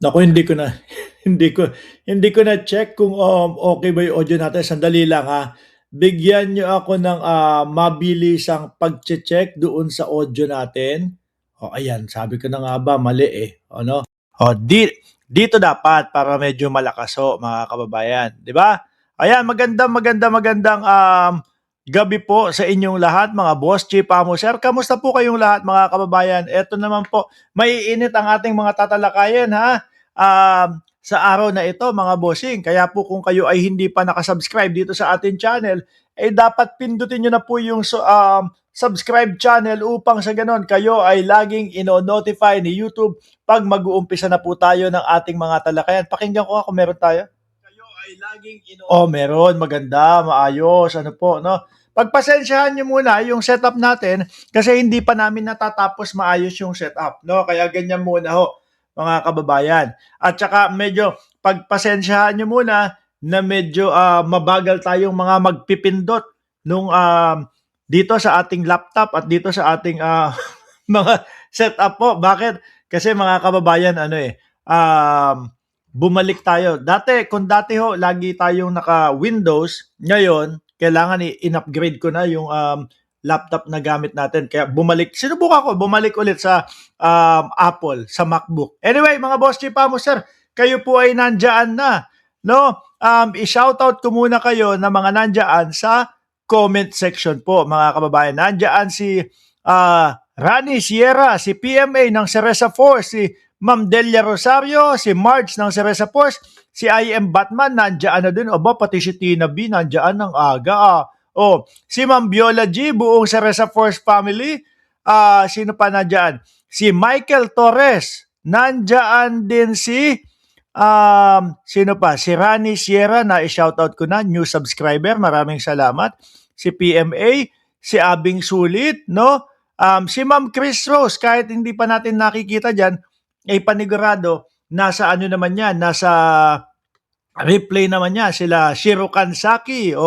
Naku, hindi ko na hindi ko hindi ko na check kung, okey ba yung audio natin. Sandali lang, ha. Bigyan niyo ako ng, mabilisang pagche-check doon sa audio natin. O ayan, sabi ko na nga ba mali, eh, ano. O dito dapat para medyo malakas ho, mga kababayan, 'di ba? Ayan, magandang, gabi po sa inyong lahat, mga boss, chief, amo, sir. Kamusta po kayong lahat, mga kababayan? Eto naman po, maiinit ang ating mga tatalakayin, ha. Sa araw na ito, mga bossing, kaya po kung kayo ay hindi pa nakasubscribe dito sa ating channel, eh dapat pindutin nyo na po yung subscribe channel upang sa ganon kayo ay laging ino-notify ni YouTube pag mag-uumpisa na po tayo ng ating mga talakayan. Pakinggan ko kung meron tayo. Kayo ay laging Oh, meron. Maganda, maayos. Ano po, no? Pagpasensyahan nyo muna yung setup natin kasi hindi pa namin natatapos maayos yung setup, no? Kaya ganyan muna ho, mga kababayan. At saka medyo pagpasensyahan nyo muna na medyo mabagal tayong mga magpipindot nung dito sa ating laptop at dito sa ating mga setup po. Bakit? Kasi mga kababayan, ano eh, bumalik tayo. Kung dati ho, lagi tayong naka-Windows, ngayon, kailangan in-upgrade ko na yung laptop na gamit natin. Kaya sinubukan ko, bumalik ulit sa Apple, sa MacBook. Anyway, mga boss, chief, sir, kayo po ay nandyan na. No? I-shoutout ko muna kayo na mga nandyan sa comment section po, mga kababayan. Nandyan si Rani Sierra, si PMA ng Cereza Force, si Ma'am Delia Rosario, si Marge ng Cereza Force, si I Am Batman, nandiyan na din. Aba, pati si Tina B, nandiyan ng aga. Si Ma'am Viola G, buong Cereza Force family. Sino pa nandiyan? Si Michael Torres. Nandiyan din si sino pa? Si Rani Sierra, na i-shoutout ko na, new subscriber. Maraming salamat. Si PMA, si Abing Sulit, no? Si Ma'am Chris Rose, kahit hindi pa natin nakikita dyan, ay panigurado, nasa ano naman yan, nasa replay naman niya, sila Shiro Kansaki,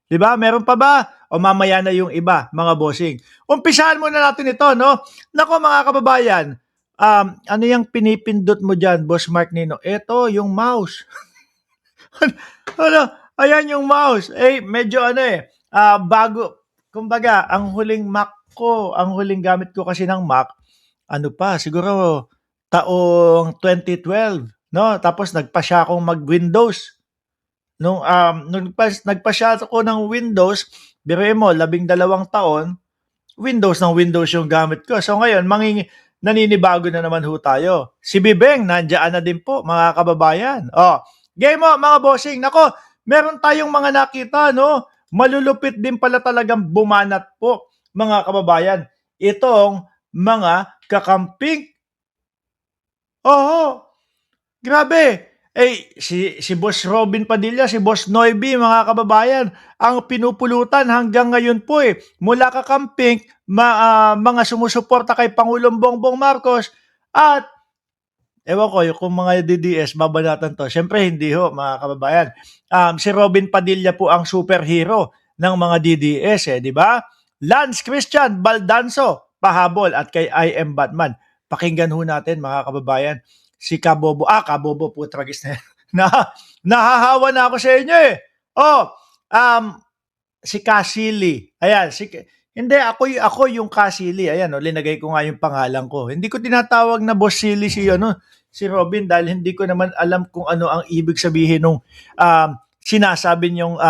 di ba? Meron pa ba? O mamaya na yung iba, mga bossing. Umpisahan muna natin ito, no? Nako, mga kababayan, ano yung pinipindot mo dyan, Boss Mark Nino? Ito, yung mouse. Ano, ayan yung mouse. Medyo bago. Kumbaga, ang huling Mac ko, ang huling gamit ko kasi ng Mac, ano pa, siguro taong 2012, no? Tapos nagpa siya akong mag-Windows. Nung nagpa siya ako ng Windows, biruin mo, 12 taon, Windows ng Windows yung gamit ko. So ngayon, naninibago na naman ho tayo. Si Bibeng, nandiyan na din po, mga kababayan. Game mo, mga bossing. Nako, meron tayong mga nakita, no? Malulupit din pala talagang bumanat po, mga kababayan. Itong mga kakamping. Grabe. Si Boss Robin Padilla, si Boss Noybi, mga kababayan, ang pinupulutan hanggang ngayon po mula kakamping, mga sumusuporta kay Pangulong Bongbong Marcos, at ewan ko, kung mga DDS, babanatan to. Siyempre, hindi ho, mga kababayan. Si Robin Padilla po ang superhero ng mga DDS, di ba? Lance Christian Baldanzo, pahabol, at kay I Am Batman. Pakinggan ho natin, mga kababayan, si Kabobo. Kabobo po, tragis na yan. Nahahawa na ako sa inyo si Kasili. Ayan, hindi, ako yung Kasili. Ayan, linagay ko nga yung pangalan ko. Hindi ko tinatawag na Boss Silly si Robin dahil hindi ko naman alam kung ano ang ibig sabihin nung sinasabi niyong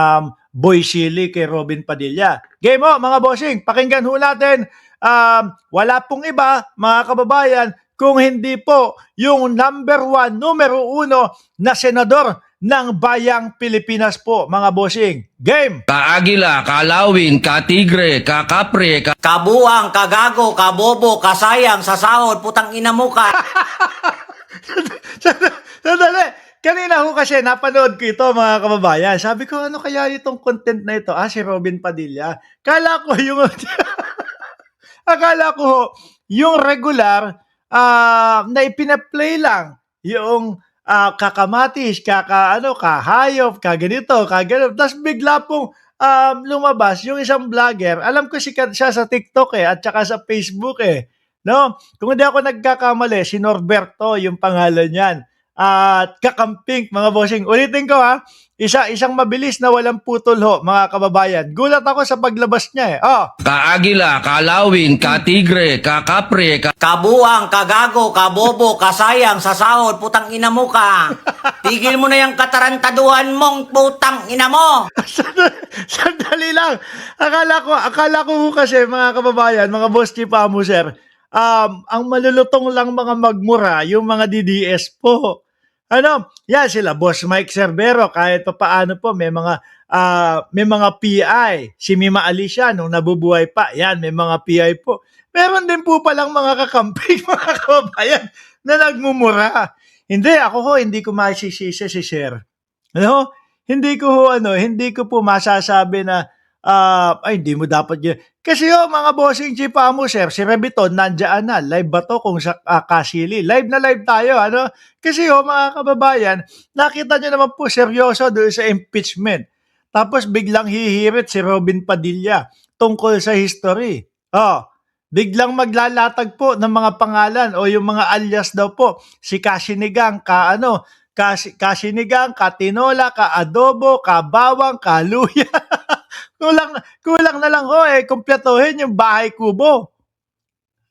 Boy Silly kay Robin Padilla. Game mo, mga bossing, pakinggan ho natin. Wala pong iba, mga kababayan, kung hindi po yung numero 1 na senador ng Bayang Pilipinas po, mga bossing. Game! Kaagila, kalawin, katigre, kakapre, Kabuang, kagago, kabobo, kasayang, sasahod, putang ina mo ka. Sandali. Kanina ko kasi napanood ko ito, mga kababayan. Sabi ko, ano kaya itong content na ito? Si Robin Padilla. Akala ko yung regular na ipina-play lang yung kakamatis, kahayop, kaganito, kagano. Tapos bigla pong lumabas yung isang vlogger. Alam ko sikat siya sa TikTok at saka sa Facebook no? Kung hindi ako nagkakamali, si Norberto yung pangalan niyan. at kakamping, mga bossing. Ulitin ko ha, isang mabilis na walang putol ho, mga kababayan. Gulat ako sa paglabas niya eh. Oh, Kaagila, kalawin, katigre, kakapre, Kabuang, kagago, kabobo, kasayang, sa sahod, putang ina mo ka. Tigil mo na yung katarantaduhan mong putang ina mo. sandali lang. Akala ko ho kasi, mga kababayan, mga boss chief amo, sir, ang malulutong lang mga magmura, yung mga DDS po. Ano, yan sila, Boss Mike Cerbero, kahit pa paano po, may mga PI. Si Mima Alicia, nung nabubuhay pa, yan, may mga PI po. Meron din po palang mga kakamping, mga kababayan, na nagmumura. Hindi, ako ho, hindi ko masisisi si Sir. Ano? Hindi ko po masasabi na, ay, hindi mo dapat yun. Kasi mga bossing chief amo, sir, si Rebiton, nandiyan na. Live ba to kung sa Kasili? Live na live tayo, ano? Kasi mga kababayan, nakita nyo naman po seryoso doon sa impeachment. Tapos biglang hihirit si Robin Padilla tungkol sa history. Biglang maglalatag po ng mga pangalan o yung mga alias daw po. Si Kasinigang, Kasinigang, Katinola, Kaadobo, Kabawang, Kaluya. kulang na lang kumpletuhin yung bahay kubo.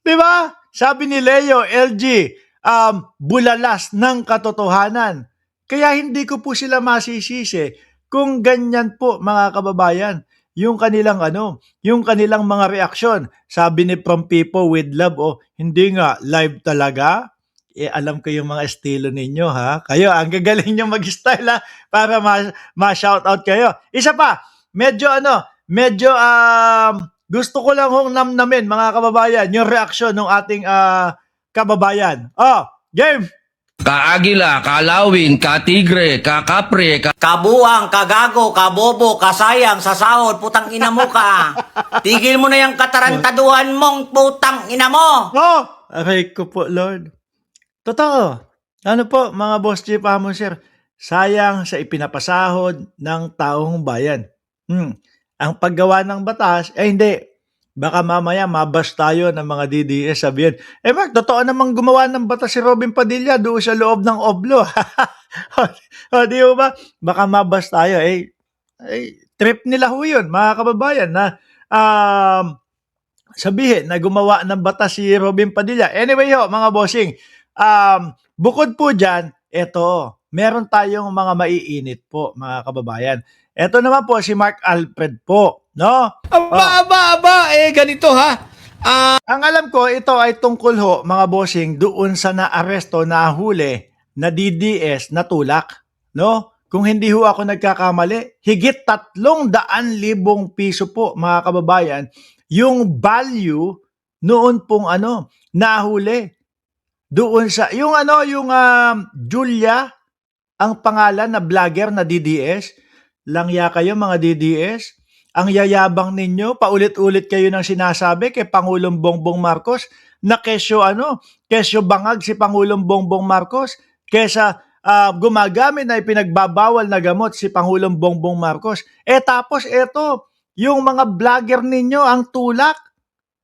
'Di ba? Sabi ni Leo LG, bulalas ng katotohanan. Kaya hindi ko po sila masisisi kung ganyan po, mga kababayan, yung kanilang mga reaksyon. Sabi ni From People with Love, hindi nga live talaga. Alam ko yung mga estilo ninyo, ha? Kayo, ang gagaling nyo mag-style, ha? Para ma-shoutout kayo. Isa pa, medyo gusto ko lang hong namnamin, mga kababayan, yung reaksyon ng ating kababayan. Game! kaagila, kalawin, katigre, kakapre, Kabuang, kagago, kabobo, kasayang, sa sahod, putang ina mo ka. Tigil mo na yung katarantaduhan mong putang ina mo. Aray ko po, Lord. Totoo. Ano po, mga boss chief amo, sir, sayang sa ipinapasahod ng taong bayan. Ang paggawa ng batas, hindi. Baka mamaya mabas tayo ng mga DDS, sabihin, Mark, totoo namang gumawa ng batas si Robin Padilla doon sa loob ng Oblo. Di ba? Baka mabas tayo. Trip nila ho yun, mga kababayan, na sabihin na gumawa ng batas si Robin Padilla. Anyway mga bossing, bukod po dyan, meron tayong mga maiinit po, mga kababayan. Ito naman po si Mark Alfred po, no? ganito ha. Ang alam ko, ito ay tungkol ho, mga bossing, doon sa naaresto, nahuli, na DDS na tulak, no? Kung hindi ho ako nagkakamali, higit 300,000 piso po, mga kababayan, yung value noon pong nahuli. Doon sa, yung Julia, ang pangalan na vlogger na DDS, langya kayo mga DDS, ang yayabang ninyo, paulit-ulit kayo nang sinasabi kay Pangulong Bongbong Marcos na kesyo bangag si Pangulong Bongbong Marcos kesa gumagamit na ipinagbabawal na gamot si Pangulong Bongbong Marcos. Tapos yung mga vlogger ninyo ang tulak.